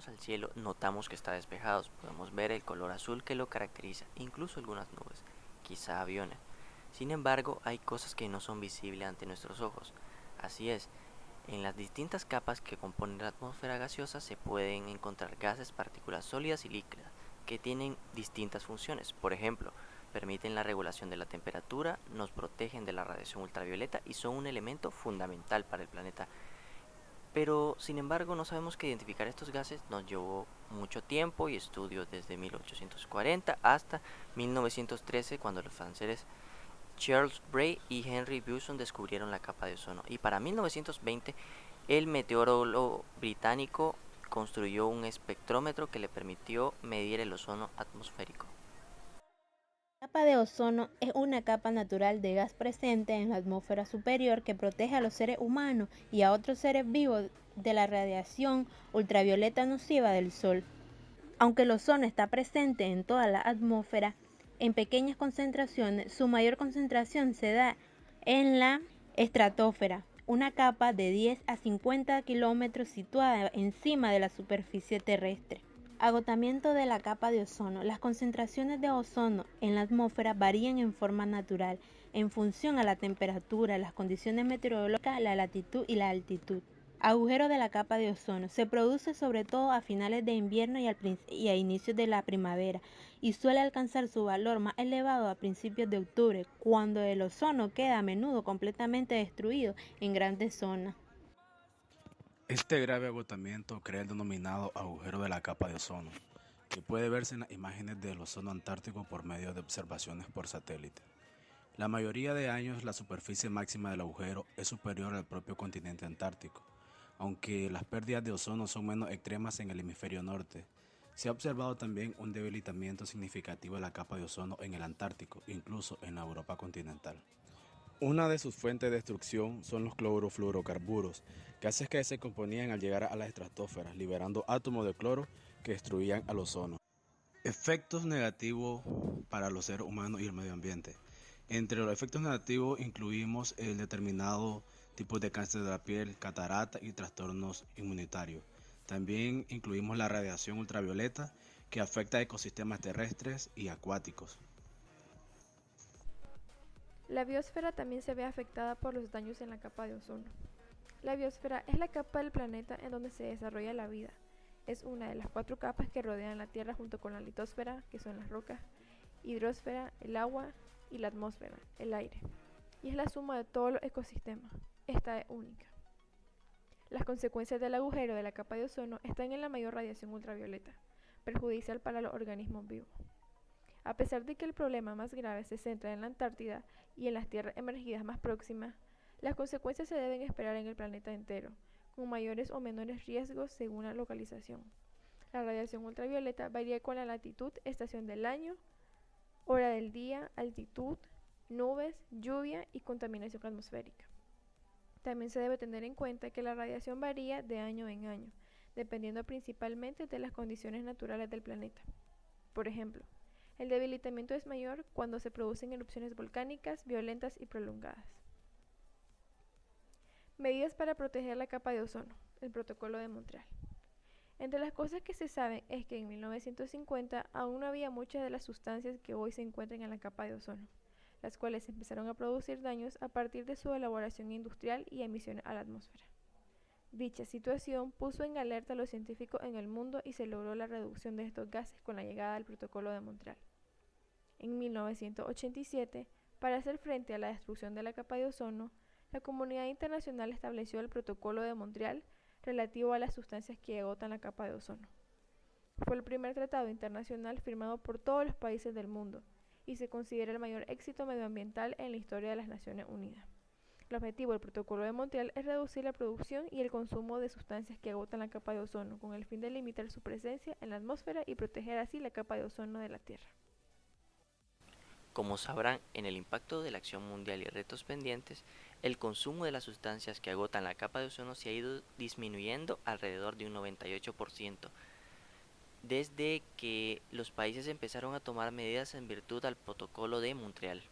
miramos al cielo, notamos que está despejado. Podemos ver el color azul que lo caracteriza, incluso algunas nubes, quizá aviones. Sin embargo, hay cosas que no son visibles ante nuestros ojos. Así es, en las distintas capas que componen la atmósfera gaseosa se pueden encontrar gases, partículas sólidas y líquidas, que tienen distintas funciones. Por ejemplo, permiten la regulación de la temperatura, nos protegen de la radiación ultravioleta y son un elemento fundamental para el planeta. Pero, sin embargo, no sabemos que identificar estos gases nos llevó mucho tiempo y estudios desde 1840 hasta 1913, cuando los franceses Charles Bray y Henry Buson descubrieron la capa de ozono. Y para 1920, el meteorólogo británico construyó un espectrómetro que le permitió medir el ozono atmosférico. La capa de ozono es una capa natural de gas presente en la atmósfera superior que protege a los seres humanos y a otros seres vivos de la radiación ultravioleta nociva del Sol. Aunque el ozono está presente en toda la atmósfera, en pequeñas concentraciones, su mayor concentración se da en la estratosfera, una capa de 10 a 50 kilómetros situada encima de la superficie terrestre. Agotamiento de la capa de ozono. Las concentraciones de ozono en la atmósfera varían en forma natural en función a la temperatura, las condiciones meteorológicas, la latitud y la altitud. Agujero de la capa de ozono. Se produce sobre todo a finales de invierno y a inicios de la primavera y suele alcanzar su valor más elevado a principios de octubre, cuando el ozono queda a menudo completamente destruido en grandes zonas. Este grave agotamiento crea el denominado agujero de la capa de ozono, que puede verse en las imágenes del ozono antártico por medio de observaciones por satélite. La mayoría de años la superficie máxima del agujero es superior al propio continente antártico, aunque las pérdidas de ozono son menos extremas en el hemisferio norte. Se ha observado también un debilitamiento significativo de la capa de ozono en el Antártico, incluso en la Europa continental. Una de sus fuentes de destrucción son los clorofluorocarburos, gases que se componían al llegar a la estratosfera, liberando átomos de cloro que destruían al ozono. Efectos negativos para los seres humanos y el medio ambiente. Entre los efectos negativos incluimos el determinado tipo de cáncer de la piel, catarata y trastornos inmunitarios. También incluimos la radiación ultravioleta que afecta a ecosistemas terrestres y acuáticos. La biosfera también se ve afectada por los daños en la capa de ozono. La biosfera es la capa del planeta en donde se desarrolla la vida. Es una de las 4 capas que rodean la Tierra junto con la litosfera, que son las rocas, hidrosfera, el agua, y la atmósfera, el aire. Y es la suma de todos los ecosistemas. Esta es única. Las consecuencias del agujero de la capa de ozono están en la mayor radiación ultravioleta, perjudicial para los organismos vivos. A pesar de que el problema más grave se centra en la Antártida y en las tierras emergidas más próximas, las consecuencias se deben esperar en el planeta entero, con mayores o menores riesgos según la localización. La radiación ultravioleta varía con la latitud, estación del año, hora del día, altitud, nubes, lluvia y contaminación atmosférica. También se debe tener en cuenta que la radiación varía de año en año, dependiendo principalmente de las condiciones naturales del planeta. Por ejemplo, el debilitamiento es mayor cuando se producen erupciones volcánicas violentas y prolongadas. Medidas para proteger la capa de ozono. El Protocolo de Montreal. Entre las cosas que se saben es que en 1950 aún no había muchas de las sustancias que hoy se encuentran en la capa de ozono, las cuales empezaron a producir daños a partir de su elaboración industrial y emisiones a la atmósfera. Dicha situación puso en alerta a los científicos en el mundo y se logró la reducción de estos gases con la llegada del Protocolo de Montreal. En 1987, para hacer frente a la destrucción de la capa de ozono, la comunidad internacional estableció el Protocolo de Montreal relativo a las sustancias que agotan la capa de ozono. Fue el primer tratado internacional firmado por todos los países del mundo y se considera el mayor éxito medioambiental en la historia de las Naciones Unidas. El objetivo del Protocolo de Montreal es reducir la producción y el consumo de sustancias que agotan la capa de ozono, con el fin de limitar su presencia en la atmósfera y proteger así la capa de ozono de la Tierra. Como sabrán, en el impacto de la acción mundial y retos pendientes, el consumo de las sustancias que agotan la capa de ozono se ha ido disminuyendo alrededor de un 98%, desde que los países empezaron a tomar medidas en virtud al Protocolo de Montreal.